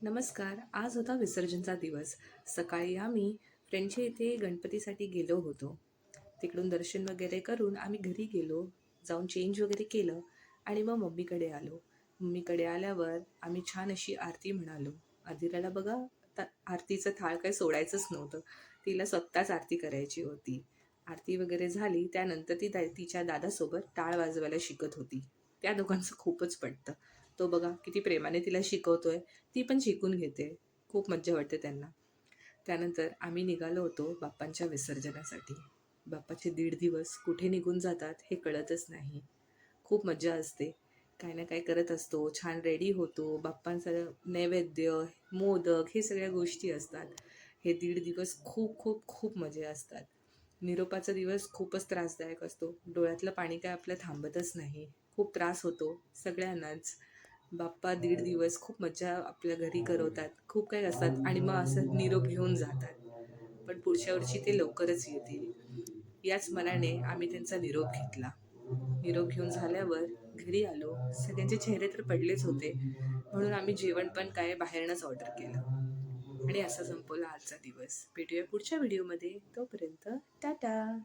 नमस्कार. आज होता विसर्जनचा दिवस. सकाळी आम्ही फ्रेंडच्या इथे गणपतीसाठी गेलो होतो. तिकडून दर्शन वगैरे करून आम्ही घरी गेलो. जाऊन चेंज वगैरे केलं आणि मग मम्मीकडे आलो. मम्मीकडे आल्यावर आम्ही छान अशी आरती म्हणालो. अधिराला बघा आरतीचं थाळ काही सोडायचंच नव्हतं. तिला स्वतःच आरती करायची होती. आरती वगैरे झाली त्यानंतर ती तिच्या दादासोबत टाळ वाजवायला शिकत होती. त्या दोघांचं खूपच पटतं. तो बघा किती प्रेमाने तिला शिकवतोय. ती पण शिकून घेते. खूप मज्जा वाटते त्यांना. त्यानंतर आम्ही निघालो होतो बाप्पांच्या विसर्जनासाठी. बाप्पाचे 1.5 दिवस कुठे निघून जातात हे कळतच नाही. खूप मज्जा असते. काही ना काही करत असतो, छान रेडी होतो. बाप्पांचं नैवेद्य, मोदक हे सगळ्या गोष्टी असतात. हे 1.5 दिवस खूप खूप खूप मजे असतात. निरोपाचा दिवस खूपच त्रासदायक असतो. डोळ्यातलं पाणी काय आपलं थांबतच नाही. खूप त्रास होतो सगळ्यांनाच. बाप्पा 1.5 दिवस खूप मज्जा आपल्या घरी करवतात. खूप काही असतात आणि मग असं निरोप घेऊन जातात. पण पुढच्या वर्षी ते लवकरच येतील. याच मनाने आम्ही त्यांचा निरोप घेतला. निरोप घेऊन झाल्यावर घरी आलो. सगळ्यांचे चेहरे तर पडलेच होते. म्हणून आम्ही जेवण पण काय बाहेरनंच ऑर्डर केलं. आणि असा संपवला आजचा दिवस. भेटूया पुढच्या व्हिडिओमध्ये. तोपर्यंत टाटा.